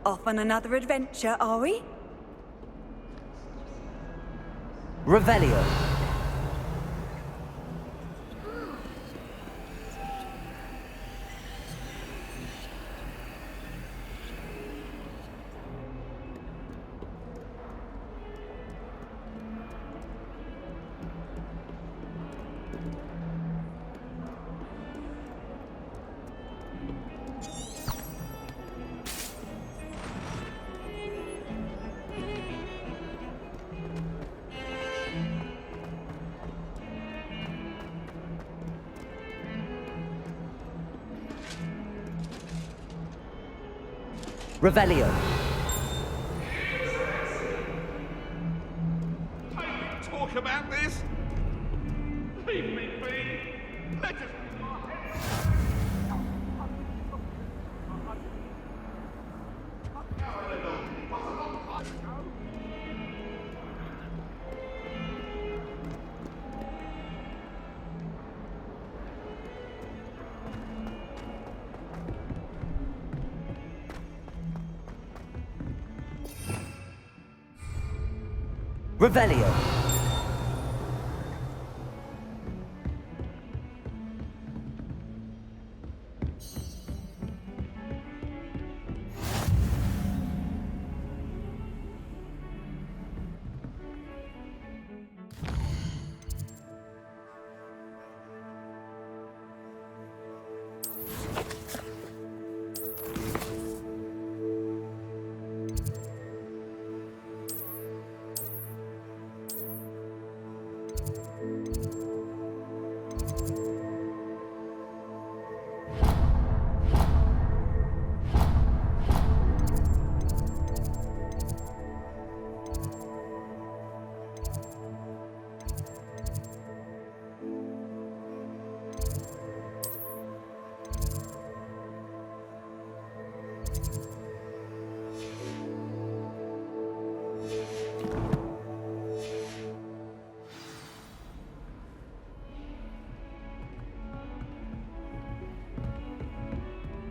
Off on another adventure, are we? Revelio. Revelio. Talk about this? Leave me be. Let us. Revelio.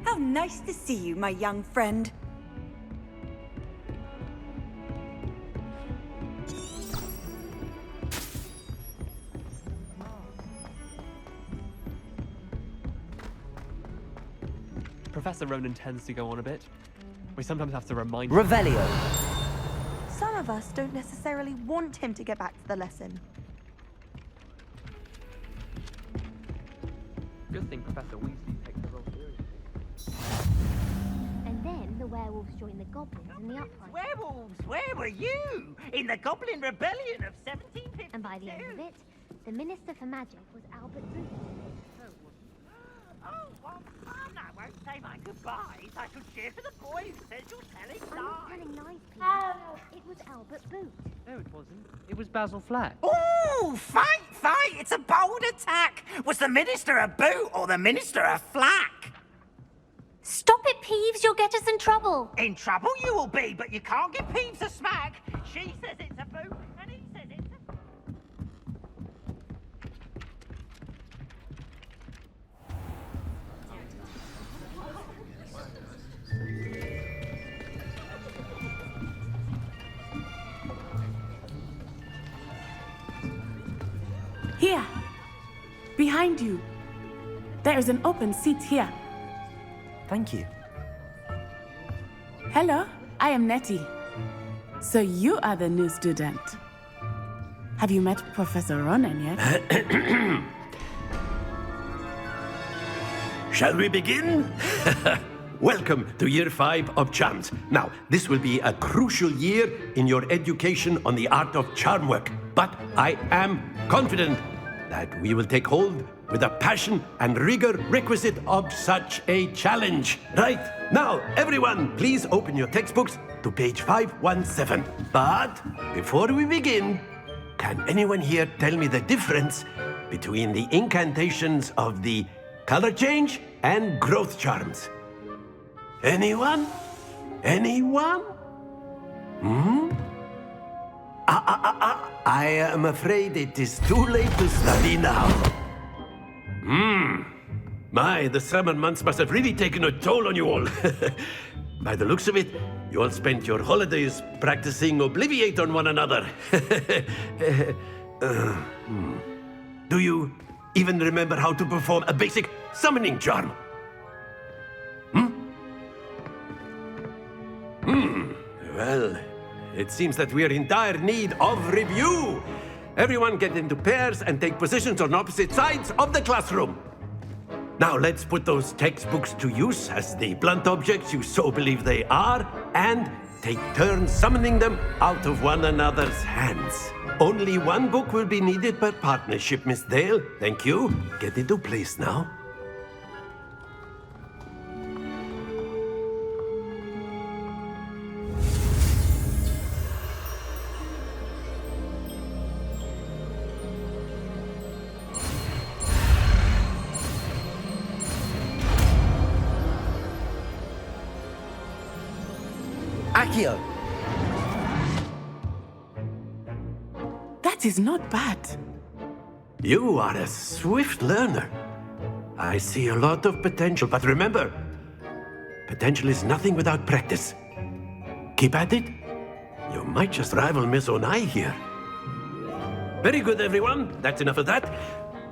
How nice to see you, my young friend. Professor Ronen tends to go on a bit. We sometimes have to remind Revelio. Some of us don't necessarily want him to get back to the lesson. Good thing Professor Weasley takes the role seriously. And then the werewolves joined the goblins in the uprising. Werewolves, where were you? In the Goblin Rebellion of 1752. And by the end of it, the Minister for Magic was Albert Booth. Oh, what fun! I won't say my goodbyes. I shall cheer for the boy who says you're telling I'm not lies. telling lies, Peter. It was Albert Booth. No, it wasn't. It was Basil Flack. Ooh, fight, fight! It's a bold attack. Was the Minister a boot or the Minister a flack? Stop it, Peeves. You'll get us in trouble. In trouble you will be, but you can't give Peeves a smack. She says it's a boot, and he says it's a... Here, behind you. There is an open seat here. Thank you. Hello, I am Nettie. So you are the new student. Have you met Professor Ronen yet? Shall we begin? Welcome to Year 5 of CHARMS. Now, this will be a crucial year in your education on the art of charm work, but I am confident that we will take hold with the passion and rigor requisite of such a challenge. Right, now, everyone, please open your textbooks to page 517. But before we begin, can anyone here tell me the difference between the incantations of the color change and growth charms? Anyone? Anyone? I am afraid it is too late to study now. My, the summer months must have really taken a toll on you all. By the looks of it, You all spent your holidays practicing Obliviate on one another. Do you even remember how to perform a basic summoning charm? Well, it seems that we are in dire need of review. Everyone get into pairs and take positions on opposite sides of the classroom. Now let's put those textbooks to use as the blunt objects you so believe they are, and take turns summoning them out of one another's hands. Only one book will be needed per partnership, Miss Dale. Thank you. Get into place now. Accio! That is not bad. You are a swift learner. I see a lot of potential, but remember, potential is nothing without practice. Keep at it. You might just rival Miss Onai here. Very good, everyone. That's enough of that.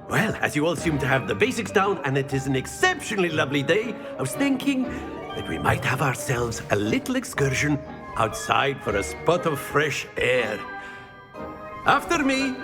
Well, as you all seem to have the basics down, and it is an exceptionally lovely day, I was thinking that we might have ourselves a little excursion outside for a spot of fresh air. After me.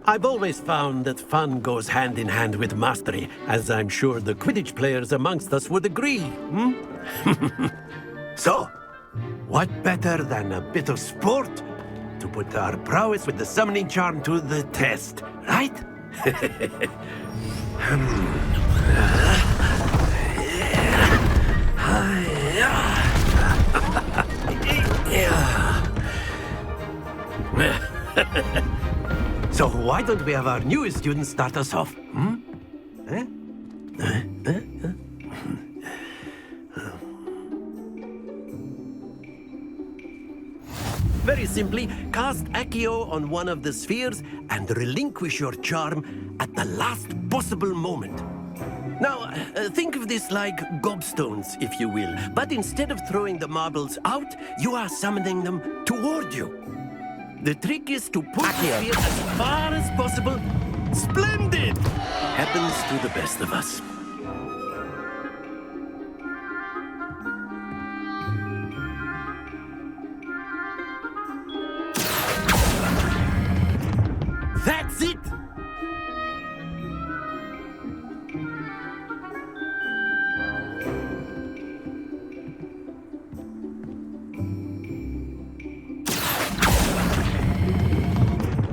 I've always found that fun goes hand in hand with mastery, as I'm sure the Quidditch players amongst us would agree. So, what better than a bit of sport to put our prowess with the summoning charm to the test, right? So why don't we have our newest student start us off? Very simply, cast Accio on one of the spheres and relinquish your charm at the last possible moment. Now, think of this like gobstones, if you will, but instead of throwing the marbles out, you are summoning them toward you. The trick is to push the sphere as far as possible. Splendid! Happens to the best of us. That's it!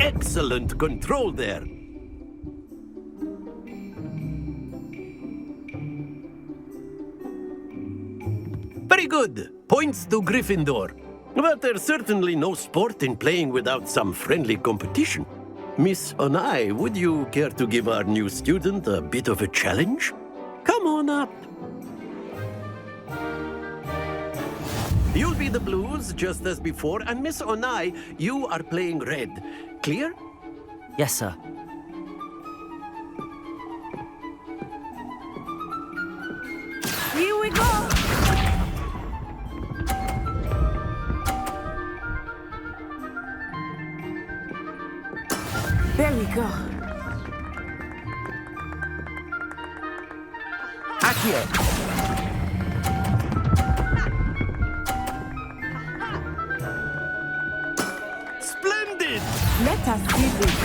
Excellent control there. Very good. Points to Gryffindor. But there's certainly no sport in playing without some friendly competition. Miss Onai, would you care to give our new student a bit of a challenge? Come on up. You'll be the blues, just as before, and Miss Onai, you are playing red. Clear? Yes, sir. Here we go! There we go. Accio! Splendid! Let us see this.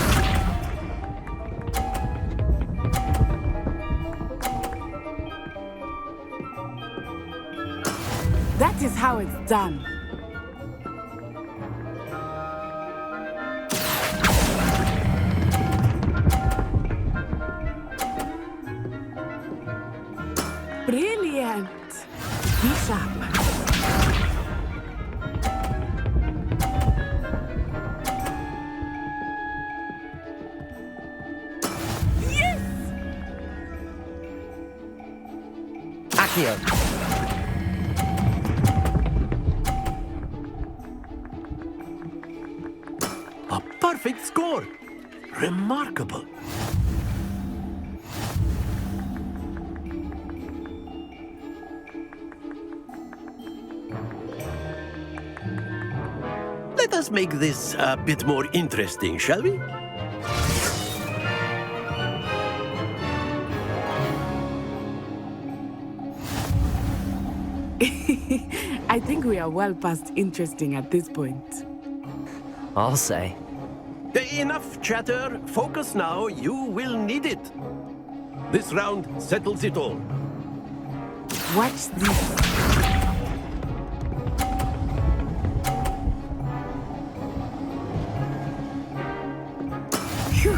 That is how it's done. Brilliant. Be sharp. Accio. A perfect score. Remarkable. Let us make this a bit more interesting, shall we? I think we are well past interesting at this point. I'll say. Enough chatter. Focus now. You will need it. This round settles it all. Watch this. Phew.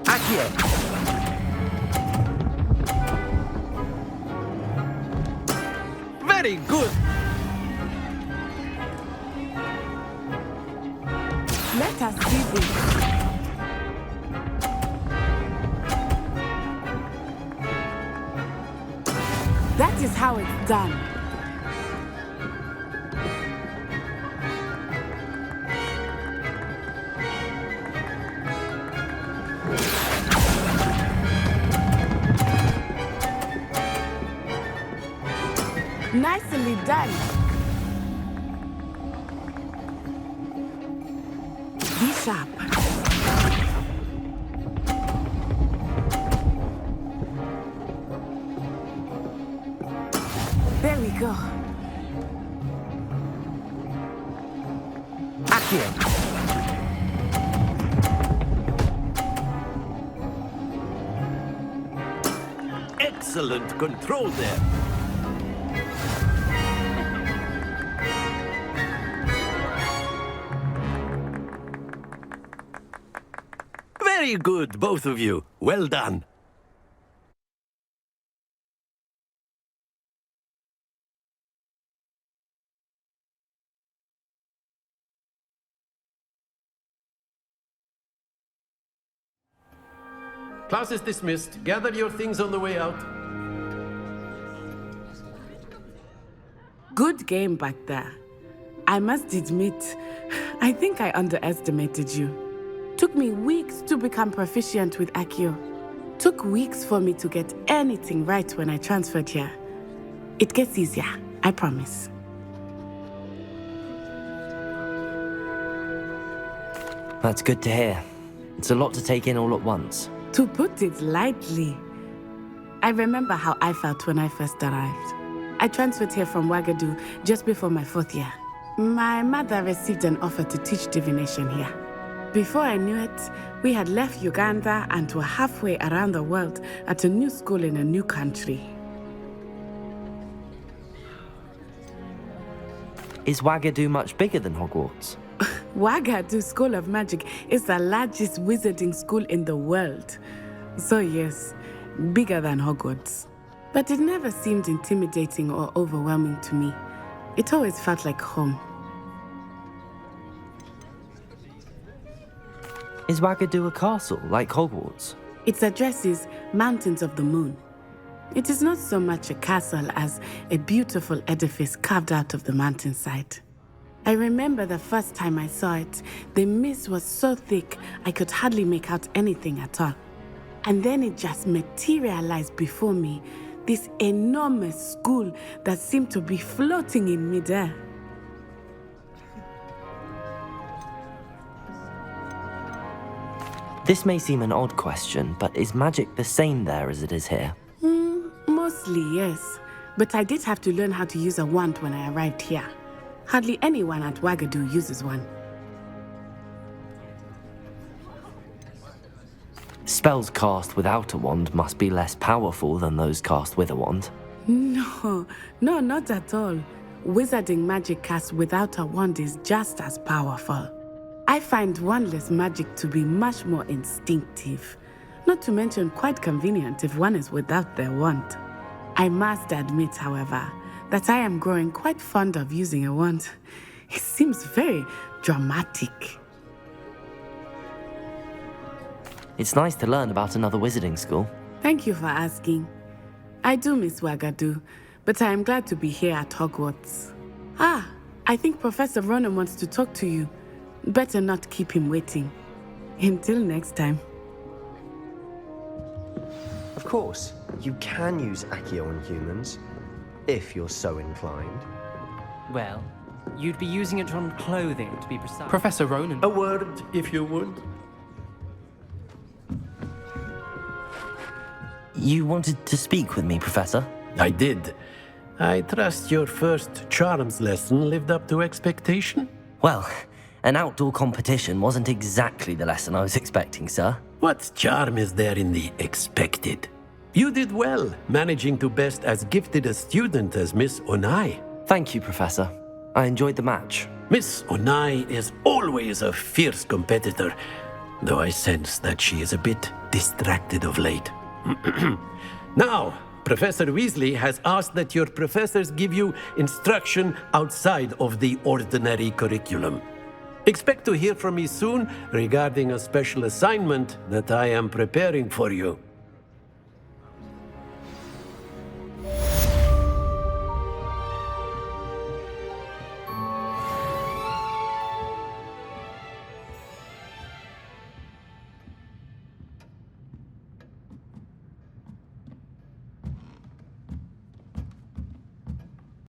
Accio. Very good. Let us see this. That is how it's done. Nicely done. Be sharp. There we go. Accio. Excellent control there. Very good, both of you. Well done. Class is dismissed. Gather your things on the way out. Good game back there. I must admit, I think I underestimated you. Took me weeks to become proficient with Accio. Took weeks for me to get anything right when I transferred here. It gets easier, I promise. That's good to hear. It's a lot to take in all at once. To put it lightly, I remember how I felt when I first arrived. I transferred here from Wagadu just before my 4th year. My mother received an offer to teach divination here. Before I knew it, we had left Uganda and were halfway around the world at a new school in a new country. Is Wagadu much bigger than Hogwarts? Wagadu School of Magic is the largest wizarding school in the world. So yes, bigger than Hogwarts. But it never seemed intimidating or overwhelming to me. It always felt like home. Is Wagadu a castle, like Hogwarts? Its address is Mountains of the Moon. It is not so much a castle as a beautiful edifice carved out of the mountainside. I remember the first time I saw it, the mist was so thick I could hardly make out anything at all. And then it just materialized before me, this enormous school that seemed to be floating in midair. This may seem an odd question, but is magic the same there as it is here? Mostly, yes. But I did have to learn how to use a wand when I arrived here. Hardly anyone at Wagadu uses one. Spells cast without a wand must be less powerful than those cast with a wand. No, not at all. Wizarding magic cast without a wand is just as powerful. I find wandless magic to be much more instinctive. Not to mention quite convenient if one is without their wand. I must admit, however, that I am growing quite fond of using a wand. It seems very dramatic. It's nice to learn about another wizarding school. Thank you for asking. I do miss Wagadu, but I am glad to be here at Hogwarts. Ah, I think Professor Ronen wants to talk to you. Better not keep him waiting. Until next time. Of course, you can use Accio on humans, if you're so inclined. Well, you'd be using it on clothing, to be precise. Professor Ronen. A word, if you would. You wanted to speak with me, Professor? I did. I trust your first CHARMS lesson lived up to expectation? Well, an outdoor competition wasn't exactly the lesson I was expecting, sir. What charm is there in the expected? You did well, managing to best as gifted a student as Miss Onai. Thank you, Professor. I enjoyed the match. Miss Onai is always a fierce competitor, though I sense that she is a bit distracted of late. Now, Professor Weasley has asked that your professors give you instruction outside of the ordinary curriculum. Expect to hear from me soon regarding a special assignment that I am preparing for you.